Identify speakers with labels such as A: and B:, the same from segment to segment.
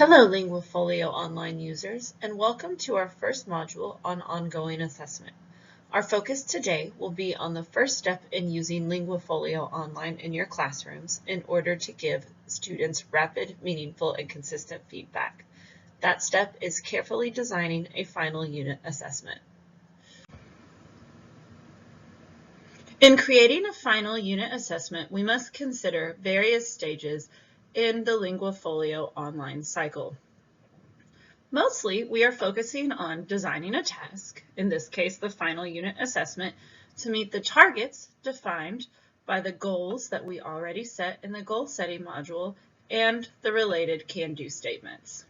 A: Hello, LinguaFolio online users, and welcome to our first module on ongoing assessment. Our focus today will be on the first step in using LinguaFolio online in your classrooms in order to give students rapid, meaningful, and consistent feedback. That step is carefully designing a final unit assessment. In creating a final unit assessment, we must consider various stages in the LinguaFolio online cycle. Mostly, we are focusing on designing a task, in this case the final unit assessment, to meet the targets defined by the goals that we already set in the goal setting module and the related can-do statements.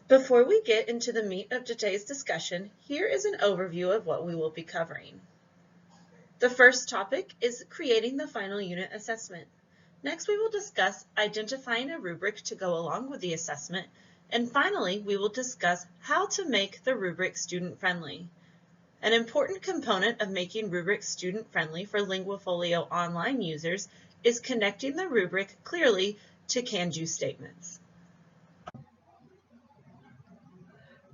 A: Before we get into the meat of today's discussion, here is an overview of what we will be covering. The first topic is creating the final unit assessment. Next, we will discuss identifying a rubric to go along with the assessment. And finally, we will discuss how to make the rubric student-friendly. An important component of making rubrics student-friendly for LinguaFolio online users is connecting the rubric clearly to can-do statements.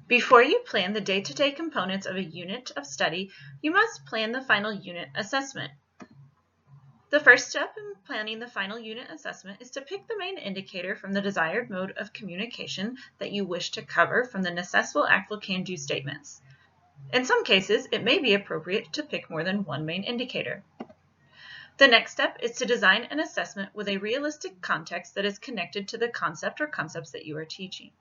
A: Before you plan the day-to-day components of a unit of study, you must plan the final unit assessment. The first step in planning the final unit assessment is to pick the main indicator from the desired mode of communication that you wish to cover from the necessful actual can-do statements. In some cases, it may be appropriate to pick more than one main indicator. The next step is to design an assessment with a realistic context that is connected to the concept or concepts that you are teaching.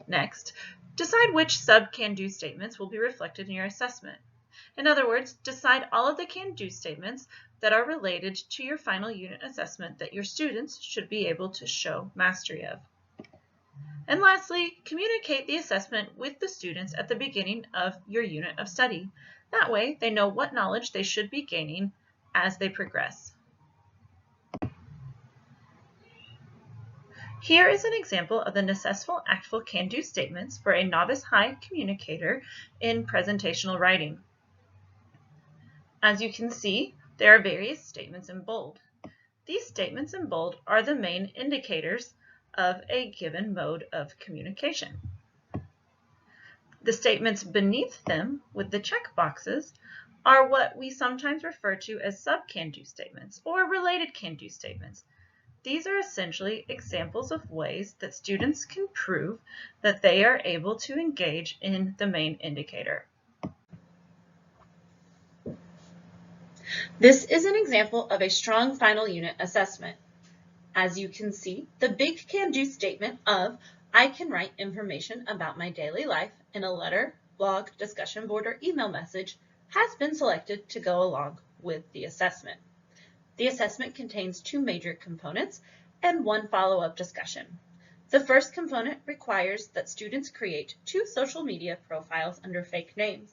A: Next, decide which sub-can-do statements will be reflected in your assessment. In other words, decide all of the can-do statements that are related to your final unit assessment that your students should be able to show mastery of. And lastly, communicate the assessment with the students at the beginning of your unit of study. That way, they know what knowledge they should be gaining as they progress. Here is an example of the necessful actual can-do statements for a novice high communicator in presentational writing. As you can see, there are various statements in bold. These statements in bold are the main indicators of a given mode of communication. The statements beneath them, with the check boxes, are what we sometimes refer to as sub-can-do statements or related can-do statements. These are essentially examples of ways that students can prove that they are able to engage in the main indicator. This is an example of a strong final unit assessment. As you can see, the big can-do statement of I can write information about my daily life in a letter, blog, discussion board, or email message has been selected to go along with the assessment. The assessment contains two major components and one follow-up discussion. The first component requires that students create 2 social media profiles under fake names.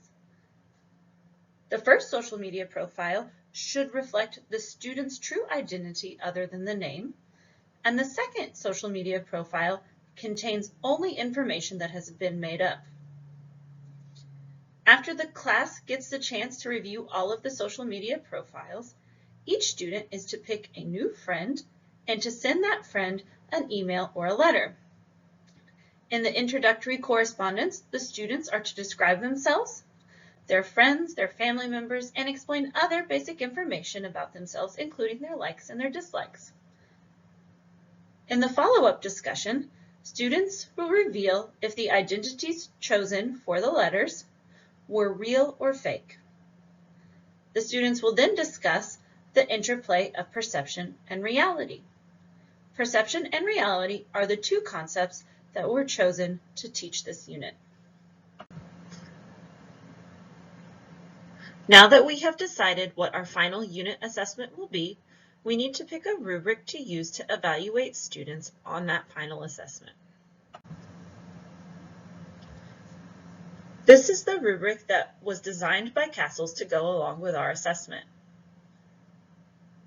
A: The first social media profile should reflect the student's true identity other than the name, and the second social media profile contains only information that has been made up. After the class gets the chance to review all of the social media profiles, each student is to pick a new friend and to send that friend an email or a letter. In the introductory correspondence, the students are to describe themselves, their friends, their family members, and explain other basic information about themselves, including their likes and their dislikes. In the follow-up discussion, students will reveal if the identities chosen for the letters were real or fake. The students will then discuss the interplay of perception and reality. Perception and reality are the 2 concepts that were chosen to teach this unit. Now that we have decided what our final unit assessment will be, we need to pick a rubric to use to evaluate students on that final assessment. This is the rubric that was designed by Castles to go along with our assessment.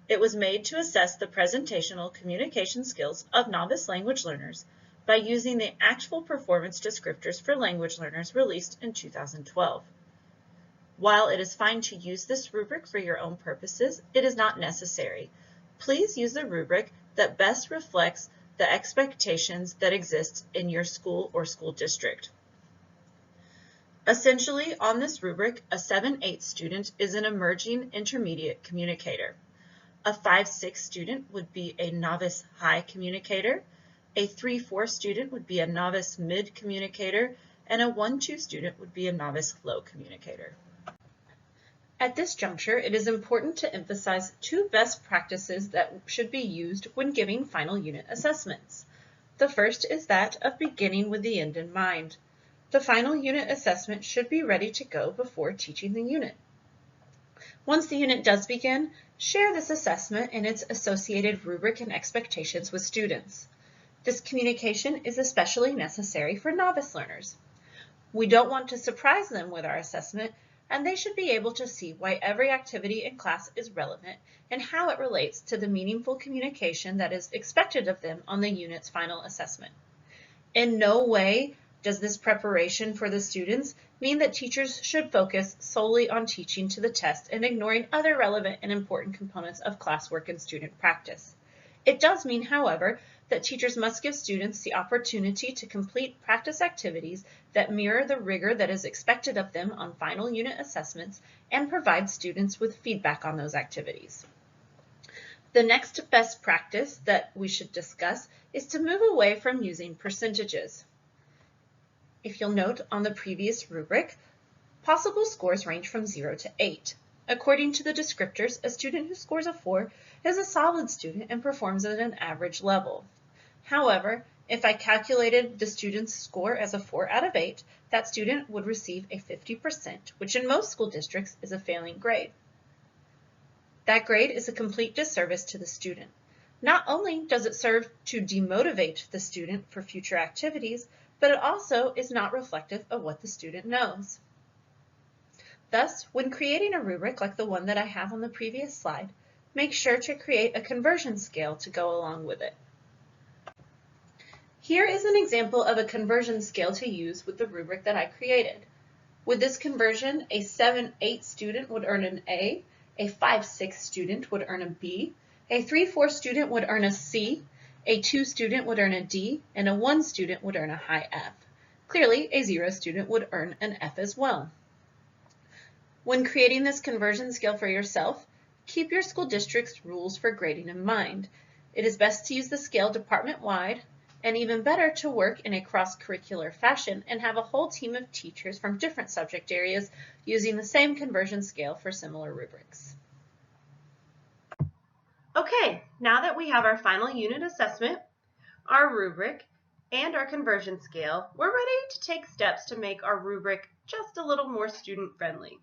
A: It was made to assess the presentational communication skills of novice language learners by using the actual performance descriptors for language learners released in 2012. While it is fine to use this rubric for your own purposes, it is not necessary. Please use the rubric that best reflects the expectations that exist in your school or school district. Essentially, on this rubric, a 7-8 student is an emerging intermediate communicator. A 5-6 student would be a novice high communicator. A 3-4 student would be a novice mid communicator, and a 1-2 student would be a novice low communicator. At this juncture, it is important to emphasize two best practices that should be used when giving final unit assessments. The first is that of beginning with the end in mind. The final unit assessment should be ready to go before teaching the unit. Once the unit does begin, share this assessment and its associated rubric and expectations with students. This communication is especially necessary for novice learners. We don't want to surprise them with our assessment, and they should be able to see why every activity in class is relevant and how it relates to the meaningful communication that is expected of them on the unit's final assessment. In no way does this preparation for the students mean that teachers should focus solely on teaching to the test and ignoring other relevant and important components of classwork and student practice. It does mean, however, that teachers must give students the opportunity to complete practice activities that mirror the rigor that is expected of them on final unit assessments and provide students with feedback on those activities. The next best practice that we should discuss is to move away from using percentages. If you'll note on the previous rubric, possible scores range from 0 to 8. According to the descriptors, a student who scores a 4 is a solid student and performs at an average level. However, if I calculated the student's score as a 4 out of 8, that student would receive a 50%, which in most school districts is a failing grade. That grade is a complete disservice to the student. Not only does it serve to demotivate the student for future activities, but it also is not reflective of what the student knows. Thus, when creating a rubric like the one that I have on the previous slide, make sure to create a conversion scale to go along with it. Here is an example of a conversion scale to use with the rubric that I created. With this conversion, a 7-8 student would earn an A, a 5-6 student would earn a B, a 3-4 student would earn a C, a 2 student would earn a D, and a 1 student would earn a high F. Clearly, a 0 student would earn an F as well. When creating this conversion scale for yourself, keep your school district's rules for grading in mind. It is best to use the scale department-wide, and even better to work in a cross-curricular fashion and have a whole team of teachers from different subject areas using the same conversion scale for similar rubrics. Okay, now that we have our final unit assessment, our rubric, and our conversion scale, we're ready to take steps to make our rubric just a little more student-friendly.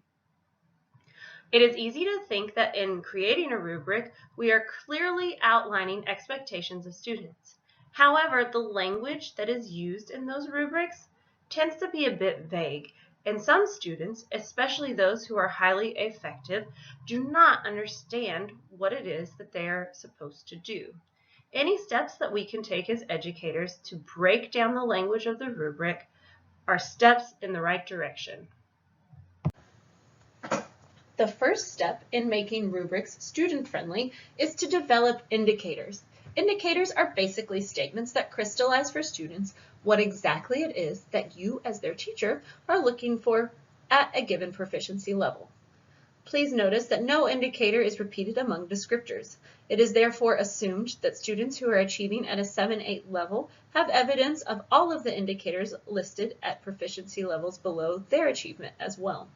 A: It is easy to think that in creating a rubric, we are clearly outlining expectations of students. However, the language that is used in those rubrics tends to be a bit vague, and some students, especially those who are highly effective, do not understand what it is that they are supposed to do. Any steps that we can take as educators to break down the language of the rubric are steps in the right direction. The first step in making rubrics student-friendly is to develop indicators. Indicators are basically statements that crystallize for students what exactly it is that you as their teacher are looking for at a given proficiency level. Please notice that no indicator is repeated among descriptors. It is therefore assumed that students who are achieving at a 7-8 level have evidence of all of the indicators listed at proficiency levels below their achievement as well.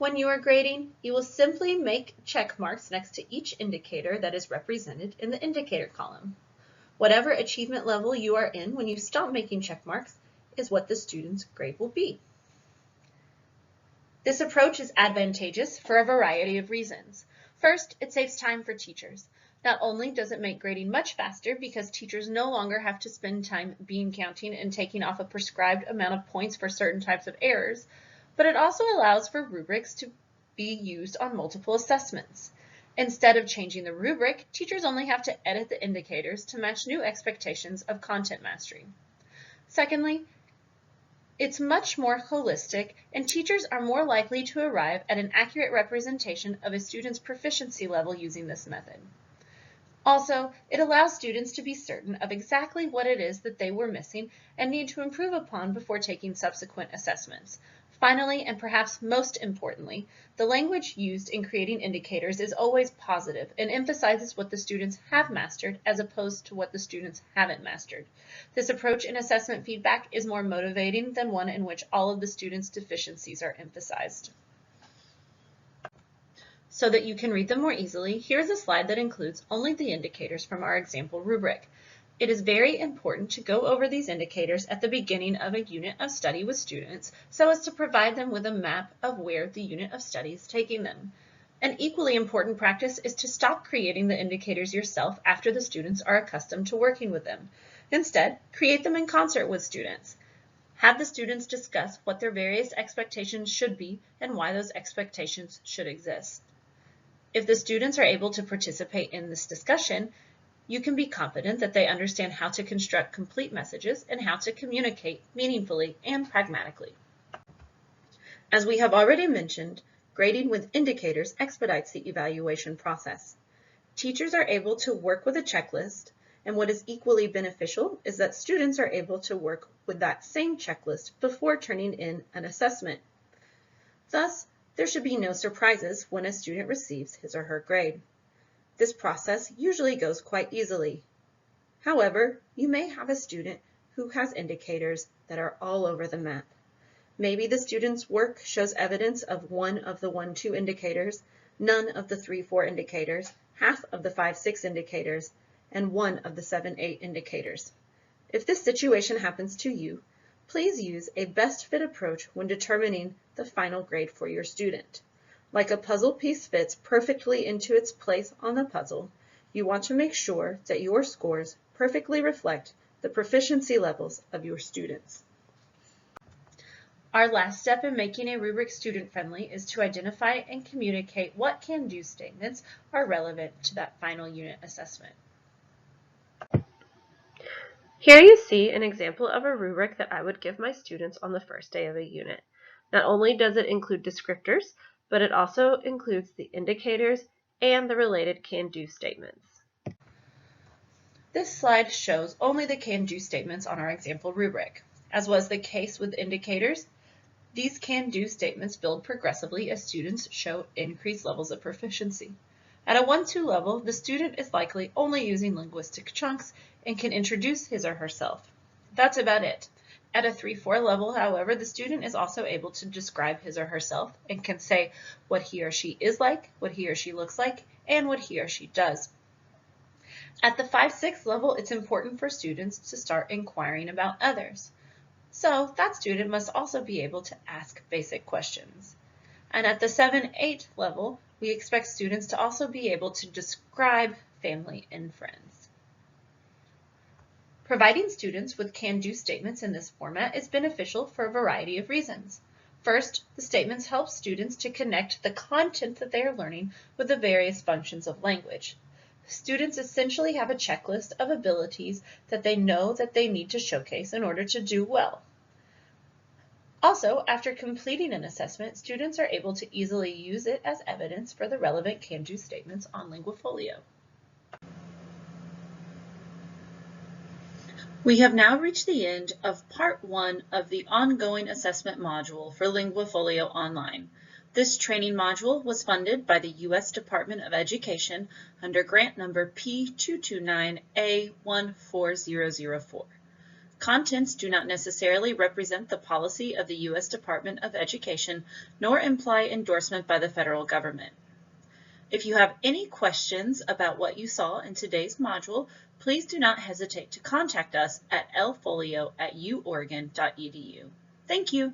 A: When you are grading, you will simply make check marks next to each indicator that is represented in the indicator column. Whatever achievement level you are in when you stop making check marks is what the student's grade will be. This approach is advantageous for a variety of reasons. First, it saves time for teachers. Not only does it make grading much faster because teachers no longer have to spend time bean counting and taking off a prescribed amount of points for certain types of errors, but it also allows for rubrics to be used on multiple assessments. Instead of changing the rubric, teachers only have to edit the indicators to match new expectations of content mastery. Secondly, it's much more holistic, and teachers are more likely to arrive at an accurate representation of a student's proficiency level using this method. Also, it allows students to be certain of exactly what it is that they were missing and need to improve upon before taking subsequent assessments. Finally, and perhaps most importantly, the language used in creating indicators is always positive and emphasizes what the students have mastered as opposed to what the students haven't mastered. This approach in assessment feedback is more motivating than one in which all of the students' deficiencies are emphasized. So that you can read them more easily, here's a slide that includes only the indicators from our example rubric. It is very important to go over these indicators at the beginning of a unit of study with students so as to provide them with a map of where the unit of study is taking them. An equally important practice is to stop creating the indicators yourself after the students are accustomed to working with them. Instead, create them in concert with students. Have the students discuss what their various expectations should be and why those expectations should exist. If the students are able to participate in this discussion, you can be confident that they understand how to construct complete messages and how to communicate meaningfully and pragmatically. As we have already mentioned, grading with indicators expedites the evaluation process. Teachers are able to work with a checklist, and what is equally beneficial is that students are able to work with that same checklist before turning in an assessment. Thus, there should be no surprises when a student receives his or her grade. This process usually goes quite easily. However, you may have a student who has indicators that are all over the map. Maybe the student's work shows evidence of one of the 1-2 indicators, none of the 3-4 indicators, half of the 5-6 indicators, and one of the 7-8 indicators. If this situation happens to you, please use a best fit approach when determining the final grade for your student. Like a puzzle piece fits perfectly into its place on the puzzle, you want to make sure that your scores perfectly reflect the proficiency levels of your students. Our last step in making a rubric student-friendly is to identify and communicate what can-do statements are relevant to that final unit assessment.
B: Here you see an example of a rubric that I would give my students on the first day of a unit. Not only does it include descriptors, but it also includes the indicators and the related can-do statements.
A: This slide shows only the can-do statements on our example rubric. As was the case with indicators, these can-do statements build progressively as students show increased levels of proficiency. At a 1-2 level, the student is likely only using linguistic chunks and can introduce his or herself. That's about it. At a 3-4 level, however, the student is also able to describe his or herself and can say what he or she is like, what he or she looks like, and what he or she does. At the 5-6 level, it's important for students to start inquiring about others. So that student must also be able to ask basic questions. And at the 7-8 level, we expect students to also be able to describe family and friends. Providing students with can-do statements in this format is beneficial for a variety of reasons. First, the statements help students to connect the content that they are learning with the various functions of language. Students essentially have a checklist of abilities that they know that they need to showcase in order to do well. Also, after completing an assessment, students are able to easily use it as evidence for the relevant can-do statements on Linguafolio. We have now reached the end of Part 1 of the ongoing assessment module for Linguafolio Online. This training module was funded by the U.S. Department of Education under grant number P229A14004. Contents do not necessarily represent the policy of the U.S. Department of Education, nor imply endorsement by the federal government. If you have any questions about what you saw in today's module, please do not hesitate to contact us at lfolio@uoregon.edu. Thank you.